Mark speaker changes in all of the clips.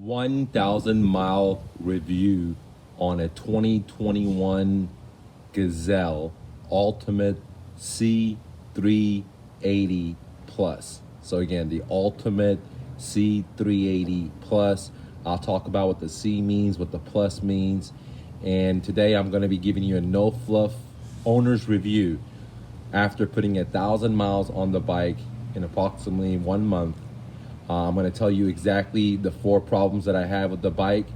Speaker 1: 1,000-mile review on a 2021 Gazelle Ultimate C380 Plus. So again, the Ultimate C380 Plus. I'll talk about what the C means, what the Plus means. And today I'm going to be giving you a no fluff owner's review after putting 1,000 miles on the bike in approximately 1 month. I'm going to tell you exactly the 4 problems that I have with the bike.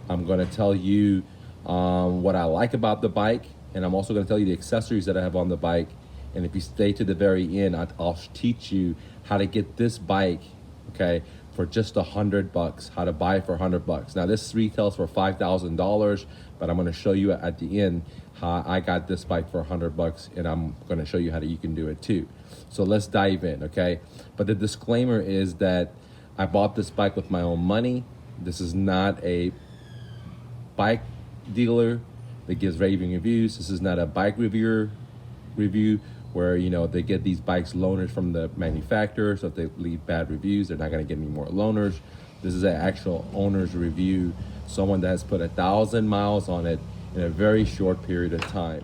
Speaker 1: I'm going to tell you what I like about the bike, and I'm also going to tell you the accessories that I have on the bike. And if you stay to the very end, I'll teach you how to get this bike, okay, for just $100, how to buy it for $100. Now this retails for $5,000, but I'm going to show you at the end how I got this bike for $100, and I'm going to show you how you can do it too. So let's dive in, okay? But the disclaimer is that I bought this bike with my own money. This is not a bike dealer that gives raving reviews. This is not a bike review where, you know, they get these bikes loaners from the manufacturer, so if they leave bad reviews, they're not gonna get any more loaners. This is an actual owner's review, someone that has put 1,000 miles on it in a very short period of time.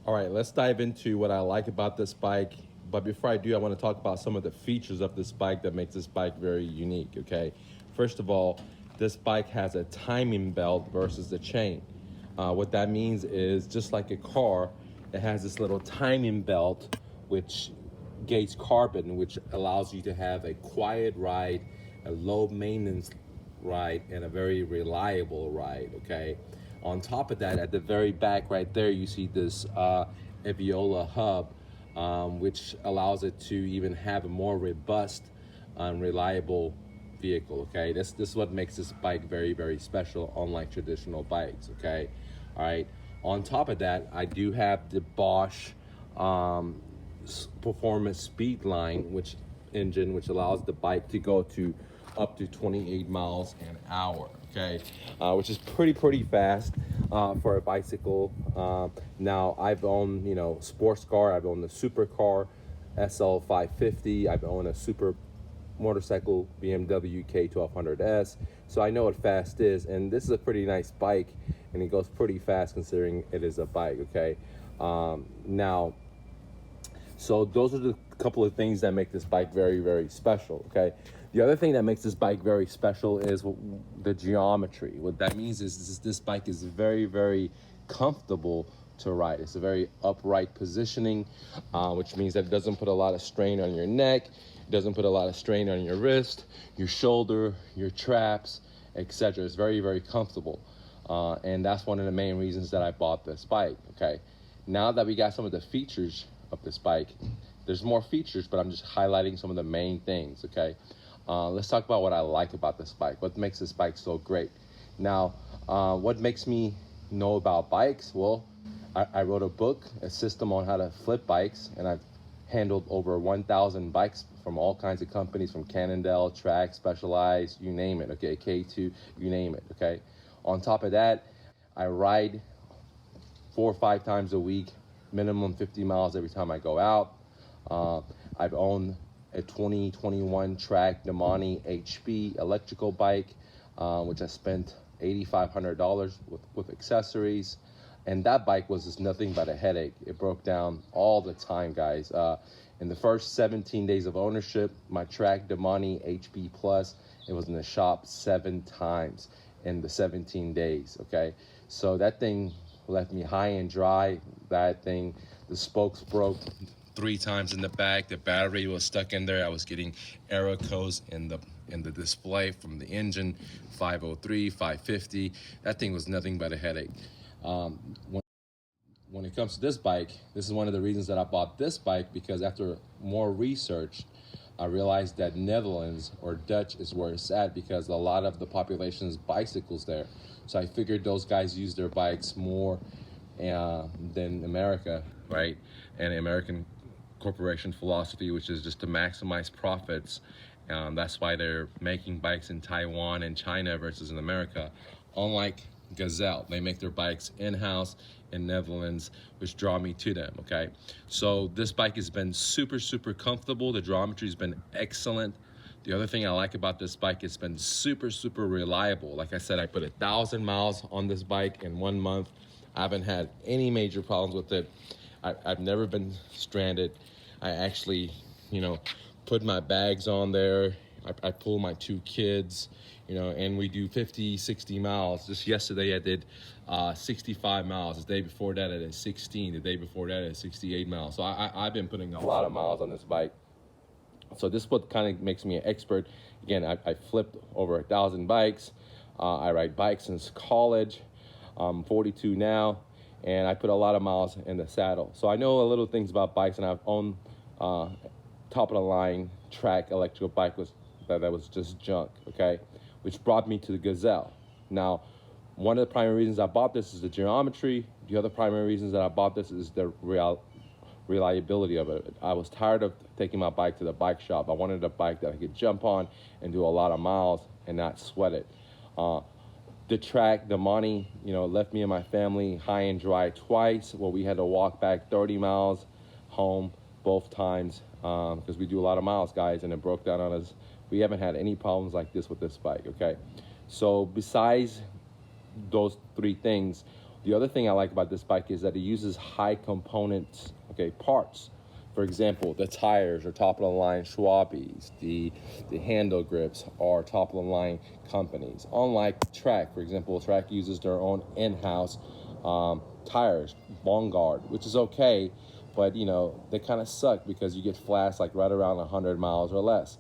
Speaker 1: All right, let's dive into what I like about this bike. But before I do, I want to talk about some of the features of this bike that makes this bike very unique, okay? First of all, this bike has a timing belt versus the chain. What that means is, just like a car, it has this little timing belt which gates carbon, which allows you to have a quiet ride, a low maintenance ride, and a very reliable ride, okay? On top of that, at the very back right there, you see this Ebike hub, which allows it to even have a more robust and reliable vehicle, okay? This is what makes this bike very, very special, unlike traditional bikes, okay? All right, on top of that, I do have the Bosch Performance Speed Line, which allows the bike to go to up to 28 miles an hour, okay? Which is pretty fast for a bicycle. Now, I've owned, you know, sports car, I've owned the supercar SL 550, I've owned a super motorcycle BMW K1200S, so I know what fast is, and this is a pretty nice bike, and it goes pretty fast considering it is a bike, okay? Now, so those are the couple of things that make this bike very, very special, okay? The other thing that makes this bike very special is the geometry. What that means is this bike is very, very comfortable to ride. It's a very upright positioning, which means that it doesn't put a lot of strain on your neck. It doesn't put a lot of strain on your wrist, your shoulder, your traps, etc. It's very, very comfortable. And that's one of the main reasons that I bought this bike, okay? Now that we got some of the features of this bike, there's more features, but I'm just highlighting some of the main things, okay? Let's talk about what I like about this bike. What makes this bike so great? Now, what makes me know about bikes? Well, I wrote a book, a system on how to flip bikes, and I've handled over 1,000 bikes from all kinds of companies, from Cannondale, Trek, Specialized, you name it, okay, K2, you name it, okay? On top of that, I ride 4 or 5 times a week, minimum 50 miles every time I go out. I've owned a 2021 Trek Domane HP electrical bike, which I spent $8,500 with accessories. And that bike was just nothing but a headache. It broke down all the time, guys. In the first 17 days of ownership, my Trek Domane HP Plus, it was in the shop 7 times in the 17 days, okay? So that thing left me high and dry. That thing, the spokes broke 3 times in the back. The battery was stuck in there. I was getting error codes in the display from the engine, 503, 550. That thing was nothing but a headache. When it comes to this bike, this is one of the reasons that I bought this bike, because after more research, I realized that Netherlands or Dutch is where it's at, because a lot of the population is bicycles there. So I figured those guys use their bikes more than America, right? And American corporation philosophy, which is just to maximize profits. That's why they're making bikes in Taiwan and China versus in America. Unlike Gazelle, they make their bikes in-house in Netherlands, which draw me to them, okay? So this bike has been super comfortable. The geometry has been excellent. The other thing I like about this bike, it's been super, super reliable. Like I said, I put 1,000 miles on this bike in 1 month. I haven't had any major problems with it. I've never been stranded. I actually, you know, put my bags on there. I pull my 2 kids, you know, and we do 50, 60 miles. Just yesterday I did 65 miles. The day before that I did 16. The day before that I did 68 miles. So I've been putting a lot of miles on this bike. So this is what kind of makes me an expert. Again, I flipped over 1,000 bikes. I ride bikes since college. I'm 42 now, and I put a lot of miles in the saddle. So I know a little things about bikes, and I've owned top of the line Trek electrical bike that was just junk, okay? Which brought me to the Gazelle. Now, one of the primary reasons I bought this is the geometry. The other primary reasons that I bought this is the reliability of it. I was tired of taking my bike to the bike shop. I wanted a bike that I could jump on and do a lot of miles and not sweat it. The Trek Domane, you know, left me and my family high and dry twice, where we had to walk back 30 miles home both times because we do a lot of miles, guys, and it broke down on us. We haven't had any problems like this with this bike, okay? So besides those 3 things, the other thing I like about this bike is that it uses high components, okay, parts. For example, the tires are top of the line Schwabes, the handle grips are top of the line companies. Unlike Trek, for example, Trek uses their own in-house tires, Vanguard, which is okay, but you know, they kind of suck because you get flats like right around 100 miles or less.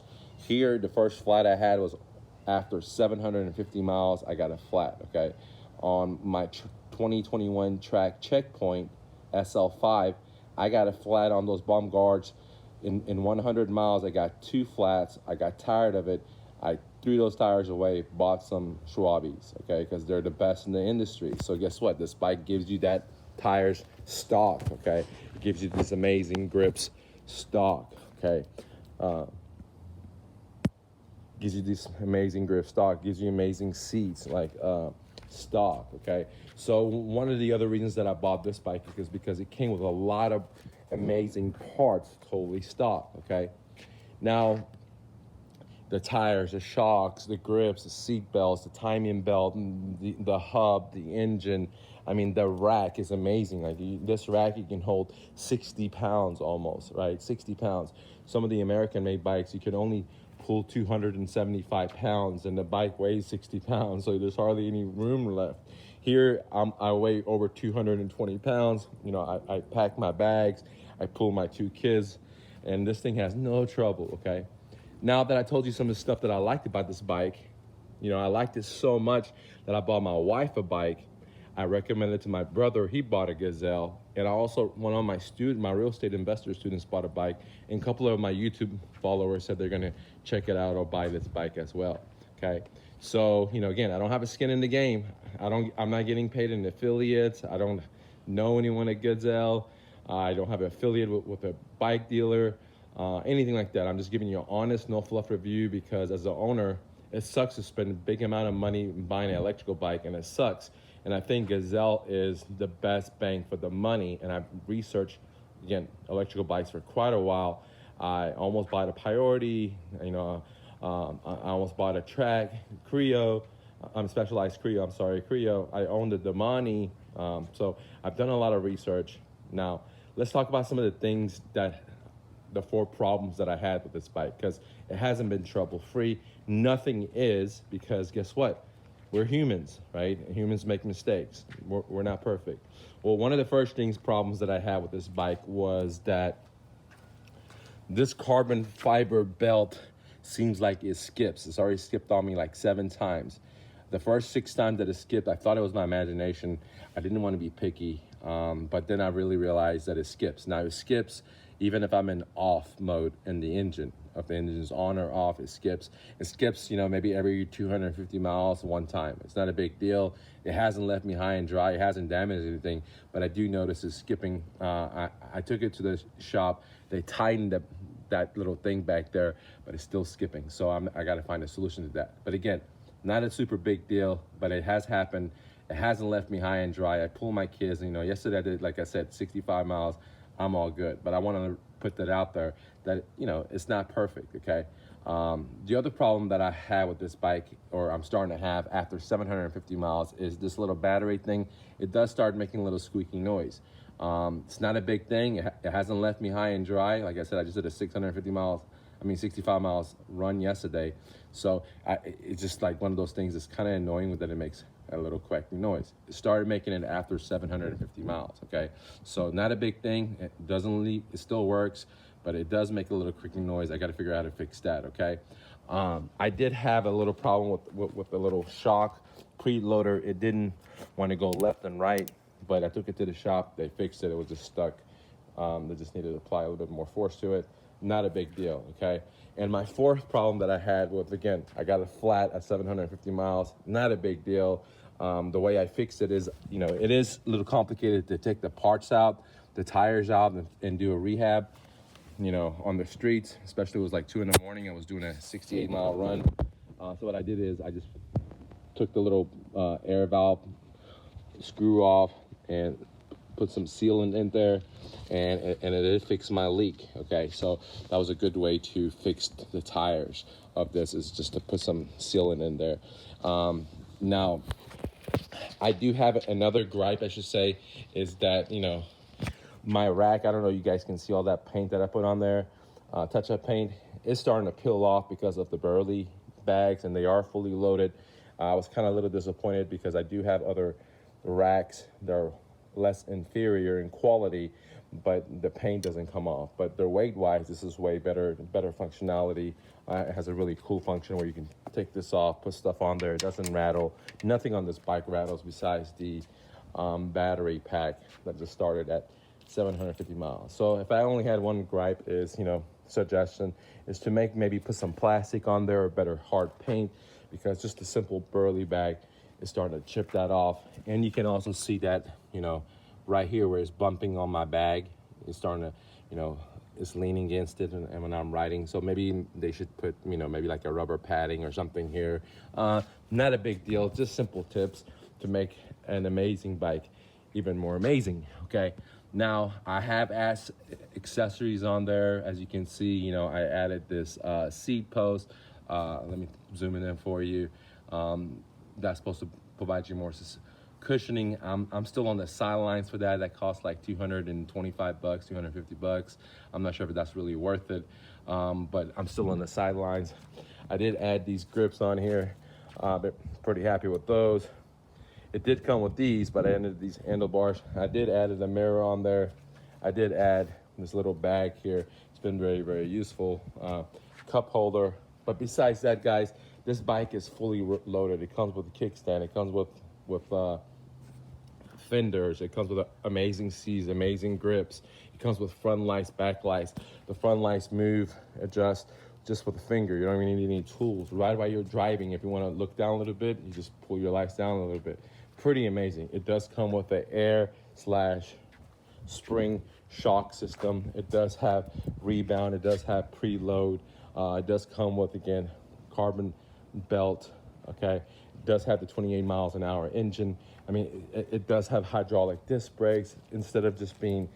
Speaker 1: Here, the first flat I had was after 750 miles, I got a flat, okay? On my 2021 Trek Checkpoint SL5, I got a flat on those bum guards. In 100 miles, I got 2 flats. I got tired of it. I threw those tires away, bought some Schwabes, okay, because they're the best in the industry. So guess what? This bike gives you that tires stock, okay? It gives you these amazing grips stock, okay? Gives you this amazing grip stock, gives you amazing seats, like stock, okay? So one of the other reasons that I bought this bike is because it came with a lot of amazing parts, totally stock, okay? Now, the tires, the shocks, the grips, the seat belts, the timing belt, the hub, the engine. I mean, the rack is amazing. Like this rack, you can hold 60 pounds almost, right? 60 pounds. Some of the American-made bikes, you can only pull 275 pounds, and the bike weighs 60 pounds, so there's hardly any room left. Here, I weigh over 220 pounds. You know, I pack my bags, I pull my 2 kids, and this thing has no trouble, okay? Now that I told you some of the stuff that I liked about this bike, you know, I liked it so much that I bought my wife a bike. I recommended it to my brother. He bought a Gazelle. And I also, one of my real estate investor students bought a bike. And a couple of my YouTube followers said they're gonna check it out or buy this bike as well, okay? So, you know, again, I don't have a skin in the game. I'm not getting paid in affiliates. I don't know anyone at Gazelle. I don't have an affiliate with a bike dealer, anything like that. I'm just giving you an honest, no fluff review because as the owner, it sucks to spend a big amount of money buying an electrical bike, and it sucks. And I think Gazelle is the best bang for the money. And I've researched, again, electrical bikes for quite a while. I almost bought a Priority, you know, I almost bought a Trek, Creo, Specialized Creo, Creo. I own the Domane, so I've done a lot of research. Now, let's talk about some of the things the 4 problems that I had with this bike, because it hasn't been trouble-free. Nothing is, because guess what? We're humans, right? Humans make mistakes. We're not perfect. Well, one of the first problems that I had with this bike was that this carbon fiber belt seems like it skips. It's already skipped on me like 7 times. The first 6 times that it skipped, I thought it was my imagination. I didn't want to be picky, but then I really realized that it skips. Now it skips even if I'm in off mode in the engine. If the engine is on or off, it skips. It skips, you know, maybe every 250 miles one time. It's not a big deal. It hasn't left me high and dry. It hasn't damaged anything, but I do notice it's skipping. I took it to the shop. They tightened that little thing back there, but it's still skipping. So I got to find a solution to that. But again, not a super big deal, but it has happened. It hasn't left me high and dry. I pull my kids, you know, yesterday I did, like I said, 65 miles. I'm all good, but I want to put that out there that, you know, it's not perfect, okay? The other problem that I had with this bike, or I'm starting to have after 750 miles, is this little battery thing. It does start making a little squeaky noise. It's not a big thing. It hasn't left me high and dry. Like I said, I just did a 65 miles run yesterday. So it's just like one of those things that's kind of annoying that it makes a little quacking noise. It started making it after 750 miles, okay? So not a big thing. It doesn't leave, it still works, but it does make a little creaking noise. I got to figure out how to fix that, okay? I did have a little problem with the little shock preloader. It didn't want to go left and right, but I took it to the shop. They fixed it. It was just stuck. They just needed to apply a little bit more force to it. Not a big deal, okay? And my fourth problem that I had was, again, I got it flat at 750 miles. Not a big deal. The way I fixed it is, you know, it is a little complicated to take the parts out, the tires out, and do a rehab, you know, on the streets. Especially it was like 2 in the morning. I was doing a 68-mile run. So what I did is I just took the little air valve screw off and put some sealant in there, and it did fix my leak, okay? So that was a good way to fix the tires of this, is just to put some sealant in there. Now, I do have another gripe, I should say, is that, you know, my rack, I don't know, you guys can see all that paint that I put on there, touch-up paint, is starting to peel off because of the burley bags, and they are fully loaded. I was kind of a little disappointed because I do have other racks that are less inferior in quality, but the paint doesn't come off. But their weight-wise, this is way better functionality. It has a really cool function where you can take this off, put stuff on there. It doesn't rattle. Nothing on this bike rattles besides the battery pack that just started at 750 miles. So if I only had one gripe, is, you know, suggestion is to maybe put some plastic on there or better hard paint, because just a simple burley bag is starting to chip that off. And you can also see that, you know, right here where it's bumping on my bag, it's starting to, you know, it's leaning against it, and when I'm riding. So maybe they should put, you know, maybe like a rubber padding or something here. Not a big deal, just simple tips to make an amazing bike even more amazing, okay? Now, I have added accessories on there. As you can see, you know, I added this seat post. Let me zoom in for you. That's supposed to provide you more cushioning. I'm still on the sidelines for that. That costs like $225, $250. I'm not sure if that's really worth it, but I'm still on the sidelines. I did add these grips on here. But pretty happy with those. It did come with these, but I added these handlebars. I did add a mirror on there. I did add this little bag here. It's been very, very useful. Cup holder. But besides that, guys, this bike is fully loaded. It comes with a kickstand. It comes with fenders. It comes with amazing seats, amazing grips. It comes with front lights, back lights. The front lights move, adjust just with a finger. You don't even need any tools. Right while you're driving, if you want to look down a little bit, you just pull your lights down a little bit. Pretty amazing. It does come with an air/spring shock system. It does have rebound. It does have preload. It does come with, again, carbon belt, okay? It does have the 28 miles an hour engine. I mean, it does have hydraulic disc brakes. Instead of just being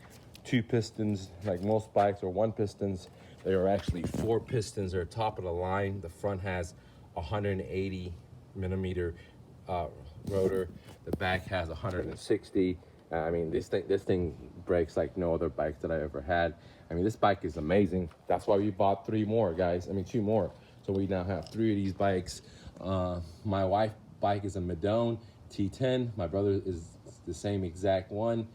Speaker 1: 2 pistons like most bikes, or 1 pistons, there are actually 4 pistons. They're top of the line. The front has 180 millimeter rotor. The back has 160. I mean, this thing brakes like no other bikes that I ever had. I mean, this bike is amazing. That's why we bought 3 more, guys. I mean, 2 more. So we now have 3 of these bikes. My wife's bike is a Madone T10. My brother is the same exact one.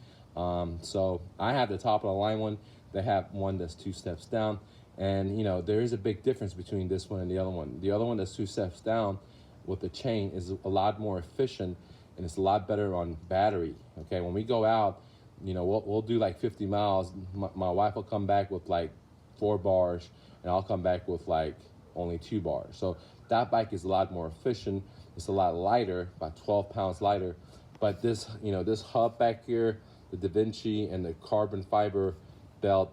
Speaker 1: So I have the top of the line one. They have one that's 2 steps down. And, you know, there is a big difference between this one and the other one. The other one that's 2 steps down with the chain is a lot more efficient, and it's a lot better on battery, okay? When we go out, you know, we'll do like 50 miles. My wife will come back with like 4 bars, and I'll come back with like only 2 bars. So that bike is a lot more efficient. It's a lot lighter, about 12 pounds lighter. But this, you know, this hub back here, the Da Vinci and the carbon fiber belt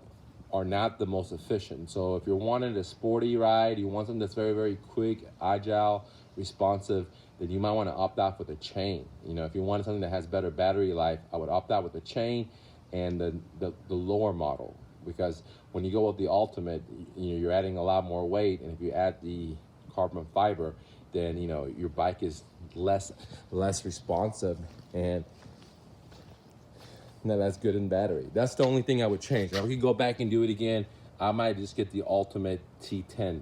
Speaker 1: are not the most efficient. So if you're wanting a sporty ride, you want something that's very, very quick, agile, responsive, then you might want to opt out with a chain. You know, if you want something that has better battery life, I would opt out with the chain and the lower model, because when you go with the Ultimate, you're adding a lot more weight, and if you add the carbon fiber, then your bike is less responsive, and that's good in battery. That's the only thing I would change. Now, if we could go back and do it again, I might just get the Ultimate T10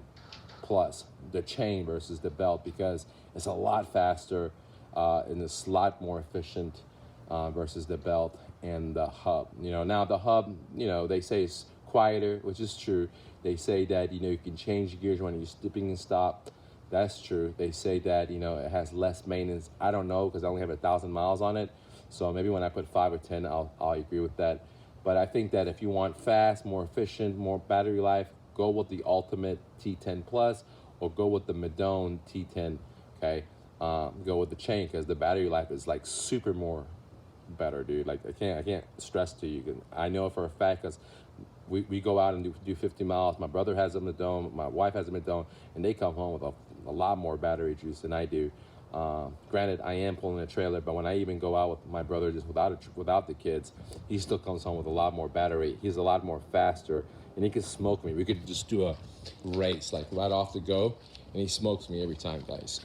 Speaker 1: Plus, the chain versus the belt, because it's a lot faster and it's a lot more efficient versus the belt and the hub. Now the hub, they say it's quieter, which is true. They say that you can change gears when you're stopping and stop. That's true. They say that it has less maintenance. I don't know, because I only have 1,000 miles on it. So maybe when I put 5 or 10, I'll agree with that. But I think that if you want fast, more efficient, more battery life, go with the Ultimate T10 Plus, or go with the Madone T10. Okay, go with the chain, because the battery life is like super more better, dude. Like I can't stress to you. I know for a fact, because we go out and do 50 miles. My brother has a Madone, my wife has a Madone, and they come home with a lot more battery juice than I do. Granted, I am pulling a trailer, but when I even go out with my brother just without the kids, he still comes home with a lot more battery. He's a lot more faster, and he can smoke me. We could just do a race, like right off the go, and he smokes me every time, guys.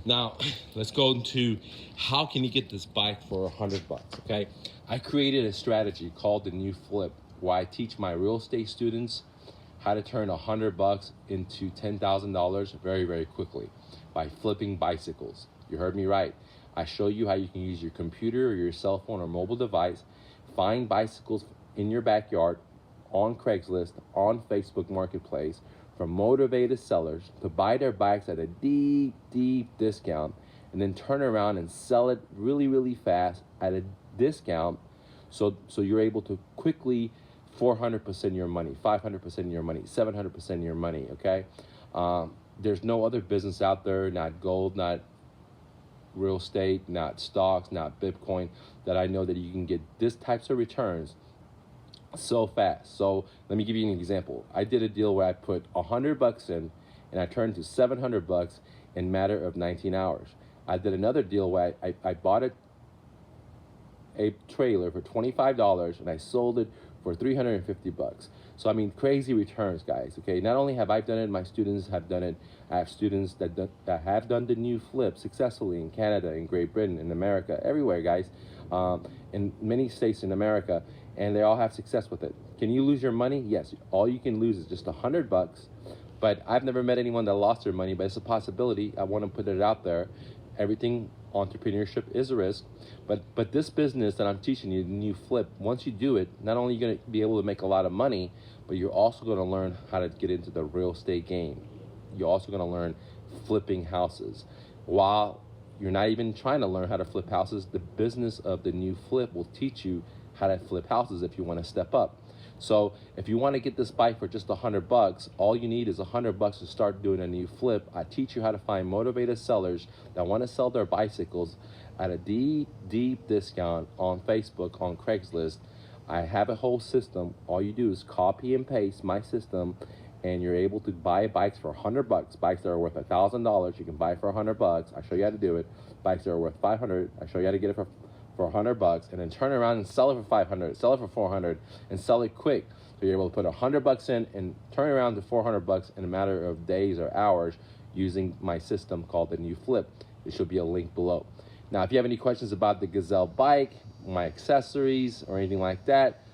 Speaker 1: Now, let's go into how can you get this bike for $100, okay? I created a strategy called the New Flip, where I teach my real estate students how to turn $100 into $10,000 very, very quickly by flipping bicycles. You heard me right. I show you how you can use your computer or your cell phone or mobile device, find bicycles in your backyard, on Craigslist, on Facebook Marketplace, from motivated sellers to buy their bikes at a deep, deep discount, and then turn around and sell it really, really fast at a discount, so you're able to quickly 400% your money, 500% your money, 700% your money, okay? There's no other business out there, not gold, not real estate, not stocks, not Bitcoin, that I know that you can get this types of returns so fast. So let me give you an example. I did a deal where I put $100 in, and I turned to $700 in a matter of 19 hours. I did another deal where I bought a trailer for $25, and I sold it for $350. So I mean, crazy returns, guys. Okay, not only have I done it, my students have done it. I have students that have done the New Flip successfully in Canada, in Great Britain, in America, everywhere, guys, in many states in America, and they all have success with it. Can you lose your money? Yes. All you can lose is just $100. But I've never met anyone that lost their money, but it's a possibility. I want to put it out there. Everything, entrepreneurship is a risk, but this business that I'm teaching you, the New Flip, once you do it, not only are you going to be able to make a lot of money, but you're also going to learn how to get into the real estate game. You're also going to learn flipping houses. While you're not even trying to learn how to flip houses, the business of the New Flip will teach you how to flip houses if you want to step up. So if you want to get this bike for just $100, all you need is $100 to start doing a New Flip. I teach you how to find motivated sellers that want to sell their bicycles at a deep, deep discount on Facebook, on Craigslist. I have a whole system. All you do is copy and paste my system, and you're able to buy bikes for $100. Bikes that are worth $1,000, you can buy for $100. I show you how to do it. Bikes that are worth $500, I show you how to get it for $100, and then turn around and sell it for $500, sell it for $400, and sell it quick. So you're able to put $100 in and turn around to $400 in a matter of days or hours using my system called the New Flip. There should be a link below. Now, if you have any questions about the Gazelle bike, my accessories, or anything like that,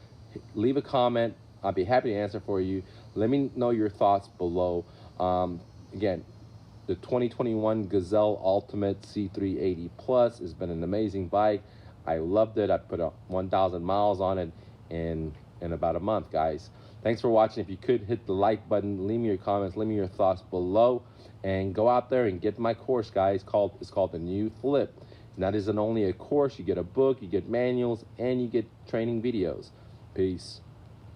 Speaker 1: leave a comment. I'll be happy to answer for you. Let me know your thoughts below. Again, the 2021 Gazelle Ultimate C380 Plus has been an amazing bike. I loved it. I put 1,000 miles on it in about a month, guys. Thanks for watching. If you could hit the like button, leave me your comments, leave me your thoughts below, and go out there and get my course, guys. It's called the New Flip. And that isn't only a course. You get a book, you get manuals, and you get training videos. Peace.